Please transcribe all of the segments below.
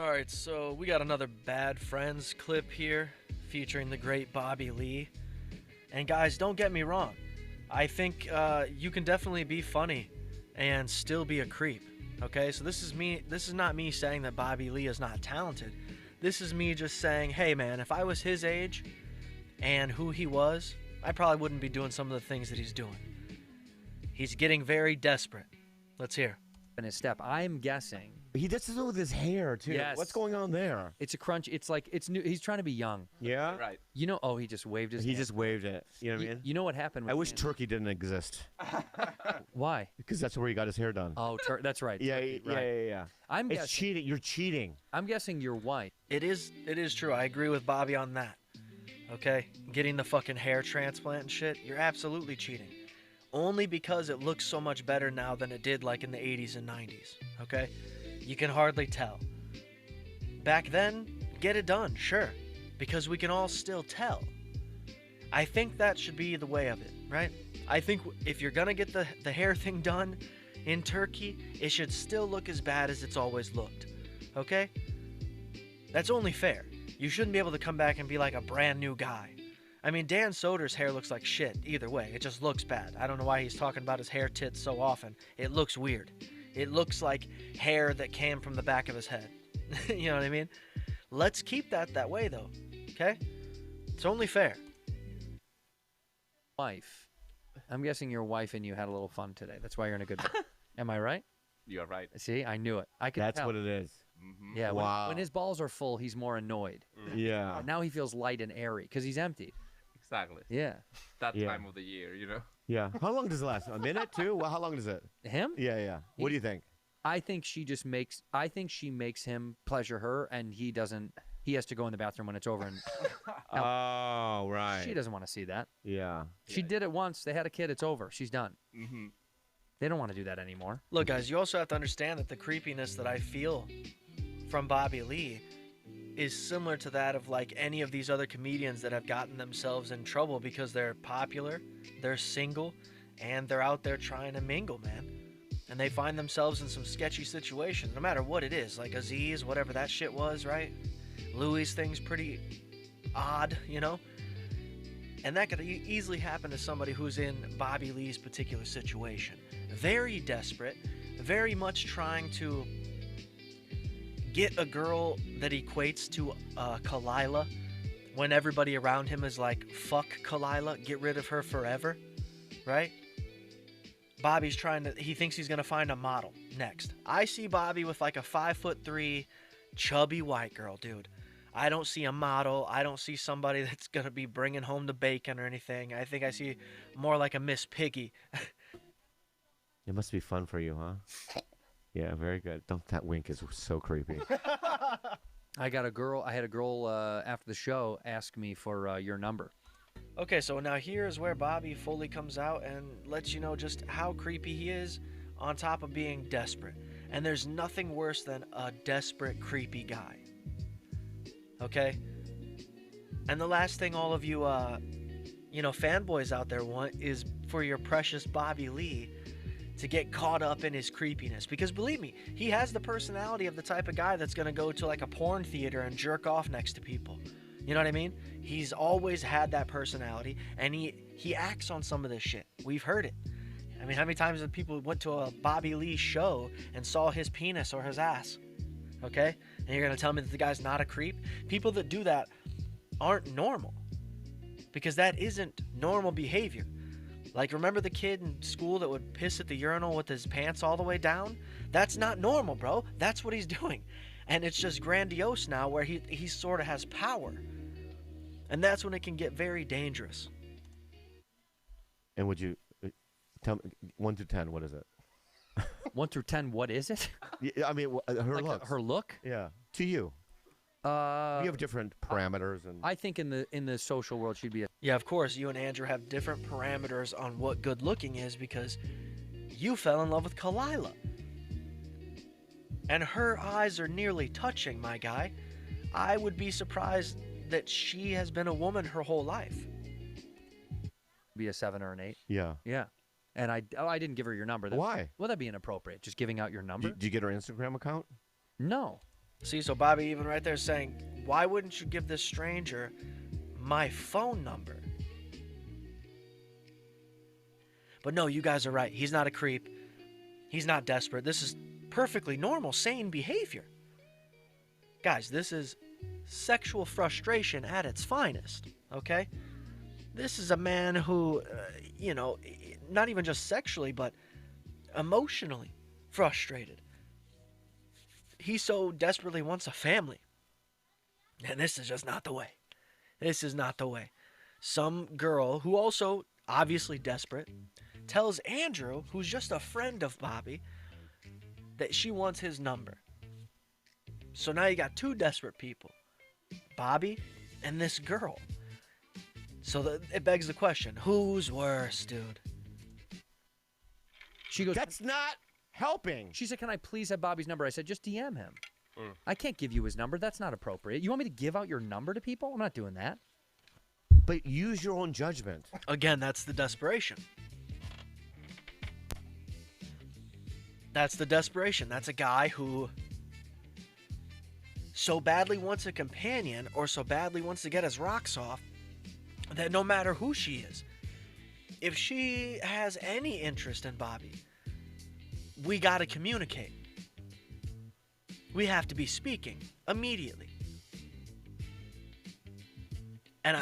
Alright, so we got another Bad Friends clip here featuring the great Bobby Lee. And guys, don't get me wrong. I think you can definitely be funny and still be a creep. Okay, so this is not me saying that Bobby Lee is not talented. This is me just saying, hey man, if I was his age and who he was, I probably wouldn't be doing some of the things that he's doing. He's getting very desperate. Let's hear. In his step, I'm guessing He does this with his hair too. Yes. What's going on there? it's a crunch. It's like it's new. He's trying to be young. Yeah. Right. You know? Oh, he just waved his. He hand. just waved it. You know what I mean? You know what happened? With I wish me? Turkey didn't exist Why? because that's where he got his hair done. Oh, that's right. yeah, Turkey, yeah, right. yeah, yeah. I'm It's guessing. cheating. You're cheating. I'm guessing your wife. It is true. I agree with Bobby on that. Okay? Getting the fucking hair transplant and shit, you're absolutely cheating. Only because it looks so much better now than it did like in the 80s and 90s. Okay? You can hardly tell. Back then, get it done, sure. Because we can all still tell. I think that should be the way of it, right? I think if you're gonna get the hair thing done in Turkey, it should still look as bad as it's always looked. Okay? That's only fair. You shouldn't be able to come back and be like a brand new guy. I mean, Dan Soder's hair looks like shit either way. It just looks bad. I don't know why he's talking about his hair tits so often. It looks weird. It looks like hair that came from the back of his head. You know what I mean? Let's keep that way though. Okay? It's only fair. Wife. I'm guessing your wife and you had a little fun today. That's why you're in a good mood. Am I right? You are right. See, I knew it. I could That's tell. what it is. Mm-hmm. Yeah. Wow. When his balls are full, he's more annoyed. Yeah. Now he feels light and airy because he's empty. Exactly. Yeah. That Yeah. time of the year, you know. Yeah. How long does it last? A minute, two? Well, how long does it? Him? Yeah, yeah. What do you think? I think she just makes. I think she makes him pleasure her, and he doesn't. He has to go in the bathroom when it's over, and Oh, right. she doesn't want to see that. Yeah. She did it once. They had a kid. It's over. She's done. Mm-hmm. They don't want to do that anymore. Look, guys, you also have to understand that the creepiness that I feel from Bobby Lee is similar to that of like any of these other comedians that have gotten themselves in trouble because they're popular, they're single, and they're out there trying to mingle, man. And they find themselves in some sketchy situations, no matter what it is. Like Aziz, whatever that shit was, right? Louis' thing's pretty odd, you know? And that could easily happen to somebody who's in Bobby Lee's particular situation. Very desperate, very much trying to get a girl that equates to Kalila when everybody around him is like, fuck Kalila, get rid of her forever, right? Bobby's he thinks he's gonna find a model next. I see Bobby with like a 5'3" chubby white girl, dude. I don't see a model. I don't see somebody that's gonna be bringing home the bacon or anything. I think I see more like a Miss Piggy. It must be fun for you, huh? Yeah, very good. Don't that wink is so creepy. I had a girl after the show ask me for your number. Okay, so now here is where Bobby fully comes out and lets you know just how creepy he is on top of being desperate. And there's nothing worse than a desperate, creepy guy. Okay? And the last thing all of you, fanboys out there want is for your precious Bobby Lee to get caught up in his creepiness. Because believe me, he has the personality of the type of guy that's going to go to like a porn theater and jerk off next to people. You know what I mean? He's always had that personality, and he acts on some of this shit. We've heard it. I mean, how many times have people went to a Bobby Lee show and saw his penis or his ass? Okay? And you're going to tell me that the guy's not a creep? People that do that aren't normal. Because that isn't normal behavior. Like, remember the kid in school that would piss at the urinal with his pants all the way down? That's not normal, bro. That's what he's doing. And it's just grandiose now where he sort of has power. And that's when it can get very dangerous. And would you tell me 1 to 10? What is it? 1 through 10. What is it? Yeah, I mean, her Like looks. her look? Yeah. To you, you have different parameters, and I think in the social world she'd be a. Yeah, of course, you and Andrew have different parameters on what good looking is because you fell in love with Kalila. And her eyes are nearly touching, my guy. I would be surprised that she has been a woman her whole life. Be a 7 or an 8. yeah. Yeah. And I didn't give her your number. Why? Well, that'd be inappropriate. Just giving out your number. Do you get her Instagram account? No. See, so Bobby even right there saying, why wouldn't you give this stranger my phone number? But no, you guys are right. He's not a creep. He's not desperate. This is perfectly normal, sane behavior. Guys, this is sexual frustration at its finest, okay? This is a man who, not even just sexually, but emotionally frustrated. He so desperately wants a family. And this is just not the way. This is not the way. Some girl who also obviously desperate tells Andrew, who's just a friend of Bobby, that she wants his number. So now you got two desperate people, Bobby and this girl. So it begs the question, who's worse, dude? She goes, That's not helping. she said, can I please have Bobby's number? I said, just DM him. I can't give you his number. That's not appropriate. You want me to give out your number to people? I'm not doing that. But use your own judgment. Again, that's the desperation. That's the desperation. That's a guy who so badly wants a companion or so badly wants to get his rocks off that no matter who she is, if she has any interest in Bobby, we got to communicate. We have to be speaking immediately. And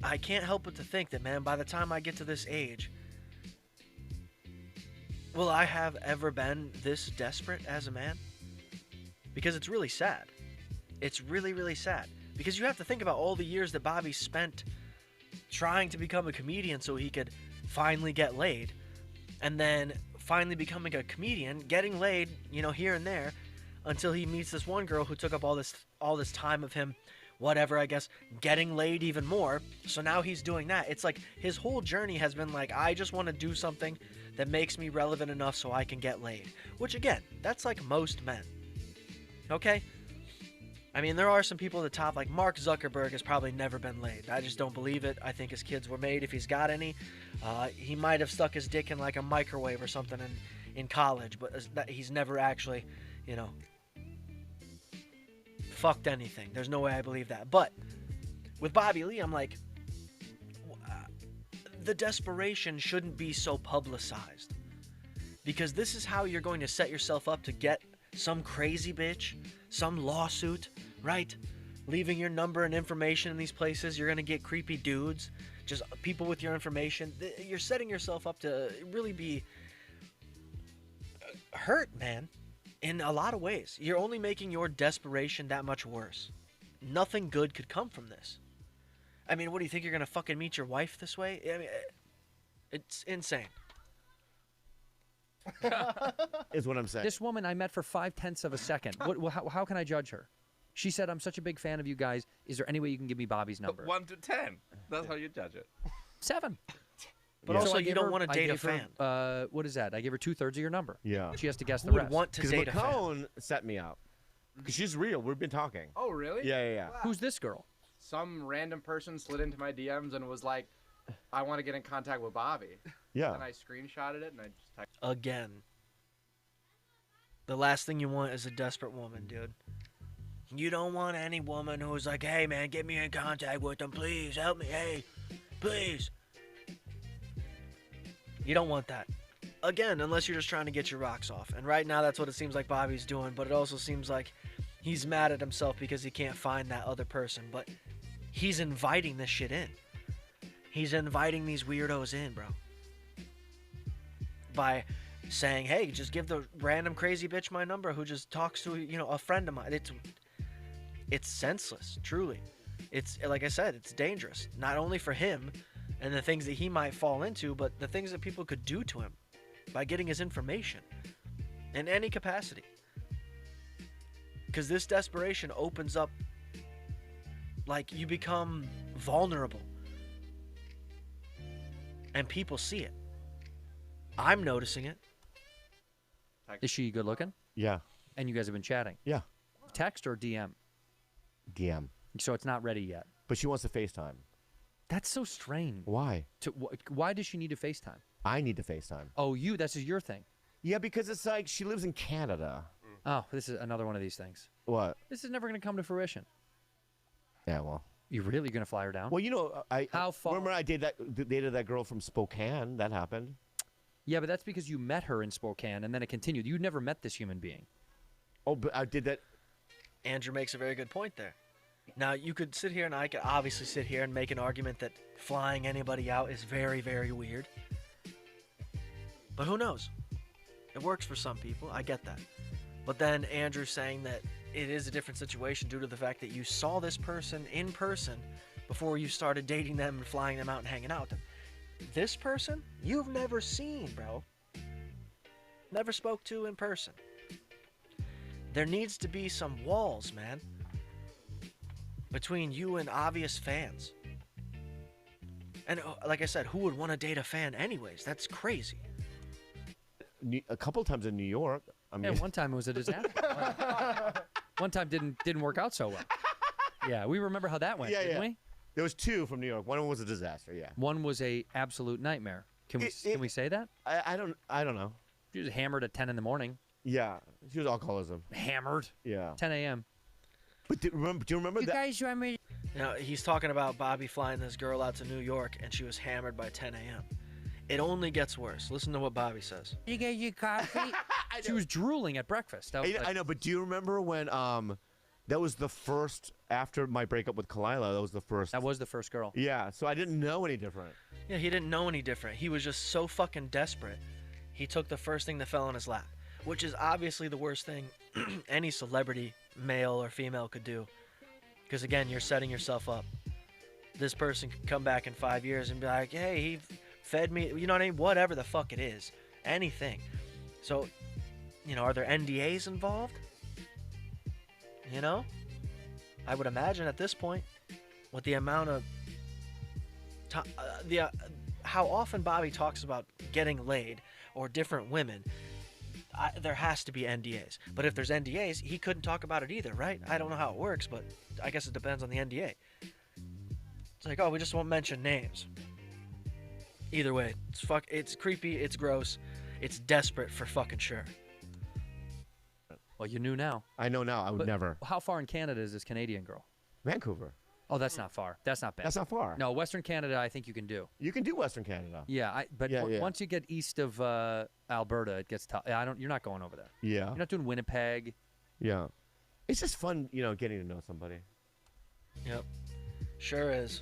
I can't help but to think that, man, by the time I get to this age, will I have ever been this desperate as a man? Because it's really sad. It's really, really sad. Because you have to think about all the years that Bobby spent trying to become a comedian so he could finally get laid. And then finally becoming a comedian, getting laid, here and there, until he meets this one girl who took up all this time of him, whatever, I guess, getting laid even more. So now he's doing that. It's like his whole journey has been like, I just want to do something that makes me relevant enough so I can get laid. Which, again, that's like most men. Okay? I mean, there are some people at the top, like Mark Zuckerberg has probably never been laid. I just don't believe it. I think his kids were made, if he's got any. He might have stuck his dick in like a microwave or something in college, but he's never actually, fucked anything. There's no way I believe that. But with Bobby Lee, I'm like, the desperation shouldn't be so publicized. Because this is how you're going to set yourself up to get some crazy bitch, some lawsuit, right? Leaving your number and information in these places. You're going to get creepy dudes, just people with your information. You're setting yourself up to really be hurt, man. In a lot of ways. You're only making your desperation that much worse. Nothing good could come from this. I mean, what do you think, you're going to fucking meet your wife this way? I mean, it's insane. Is what I'm saying. This woman I met for 0.5 of a second. How can I judge her? She said, I'm such a big fan of you guys. Is there any way you can give me Bobby's number? 1 to 10. That's how you judge it. 7. But Yeah. also, So I you gave don't her- want to I date a gave her, fan. what is that? I gave her 2/3 of your number. Yeah. She has to guess Who the would rest. want to Because date a fan? McCone set me up. Because she's real. We've been talking. Oh, really? Yeah. Who's this girl? Some random person slid into my DMs and was like, I want to get in contact with Bobby. Yeah. And I screenshotted it and I just typed. Again. The last thing you want is a desperate woman, dude. You don't want any woman who's like, hey, man, get me in contact with them. Please, help me. Hey, please. You don't want that. Again, unless you're just trying to get your rocks off. And right now, that's what it seems like Bobby's doing. But it also seems like he's mad at himself because he can't find that other person. But he's inviting this shit in. He's inviting these weirdos in, bro. By saying, hey, just give the random crazy bitch my number who just talks to, a friend of mine. It's senseless, truly. It's, like I said, it's dangerous. Not only for him and the things that he might fall into, but the things that people could do to him by getting his information in any capacity. Because this desperation opens up, like, you become vulnerable. And people see it. I'm noticing it. Is she good looking? Yeah. And you guys have been chatting? Yeah. Text or DM? DM. So it's not ready yet. But she wants to FaceTime. That's so strange. Why? Why does she need to FaceTime? I need to FaceTime. Oh, this is your thing. Yeah, because it's like she lives in Canada. Oh, this is another one of these things. What? This is never going to come to fruition. Yeah, well. You really going to fly her down? Well, you know, How far? remember I dated that girl from Spokane. That happened. Yeah, but that's because you met her in Spokane, and then it continued. You never met this human being. Oh, but I did that. Andrew makes a very good point there. Now, you could sit here, and I could obviously sit here and make an argument that flying anybody out is very, very weird. But who knows? It works for some people. I get that. But then Andrew's saying that it is a different situation due to the fact that you saw this person in person before you started dating them and flying them out and hanging out with them. This person, you've never seen, bro. Never spoke to in person. There needs to be some walls, man, between you and obvious fans. And like I said, who would want to date a fan anyways? That's crazy. A couple times in New York. I mean, Yeah, one time it was a disaster. One time didn't work out so well. Yeah, we remember how that went, Yeah, didn't yeah. we? there was two from New York. One was a disaster. Yeah. One was a absolute nightmare. Can we say that? I don't know. She was hammered at 10 in the morning. Yeah, she was alcoholism. Hammered. Yeah. 10 a.m. But do you remember that? guys want me? He's talking about Bobby flying this girl out to New York, and she was hammered by 10 a.m. It only gets worse. Listen to what Bobby says. You get your coffee? She was drooling at breakfast. That was I know, but do you remember when that was the first after my breakup with Kalila? That was the first. That was the first girl. Yeah, so I didn't know any different. Yeah, he didn't know any different. He was just so fucking desperate. He took the first thing that fell in his lap, which is obviously the worst thing any celebrity, male or female, could do. Because again, you're setting yourself up. This person could come back in 5 years and be like, hey, he fed me, you know what I mean? Whatever the fuck it is. Anything. So, are there NDAs involved? I would imagine at this point, with the amount of how often Bobby talks about getting laid or different women, there has to be NDAs. But if there's NDAs, he couldn't talk about it either, right? I don't know how it works, but I guess it depends on the NDA. It's like, oh, we just won't mention names. Either way, it's creepy, it's gross, it's desperate for fucking sure. Well, you knew now. I know now. I would But never. How far in Canada is this Canadian girl? Vancouver. Oh, that's not far. That's not bad. That's not far. No, Western Canada, I think you can do. You can do Western Canada. Yeah, but Yeah, yeah. once you get east of Alberta, it gets tough. You're not going over there. Yeah. You're not doing Winnipeg. Yeah. It's just fun, getting to know somebody. Yep. Sure is.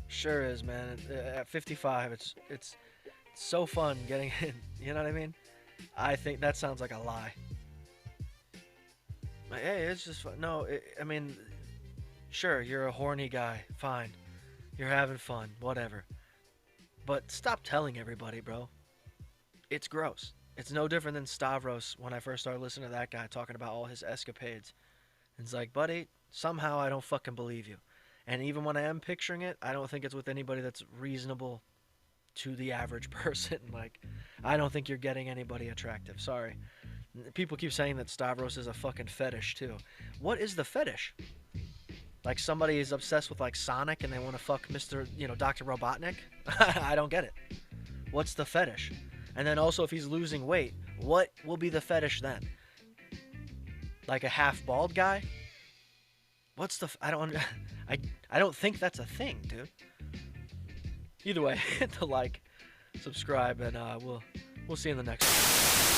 Sure is, man. At 55, it's so fun getting in. You know what I mean? I think that sounds like a lie. Like, hey, it's just fun. No, sure, you're a horny guy. Fine. You're having fun. Whatever. But stop telling everybody, bro. It's gross. It's no different than Stavros when I first started listening to that guy talking about all his escapades. It's like, buddy, somehow I don't fucking believe you. And even when I am picturing it, I don't think it's with anybody that's reasonable to the average person. Like, I don't think you're getting anybody attractive. Sorry. People keep saying that Stavros is a fucking fetish, too. What is the fetish? Like, somebody is obsessed with, like, Sonic and they want to fuck Mr., Dr. Robotnik? I don't get it. What's the fetish? And then also, if he's losing weight, what will be the fetish then? Like a half-bald guy? What's the... I don't think that's a thing, dude. Either way, hit the like, subscribe, and we'll see you in the next one.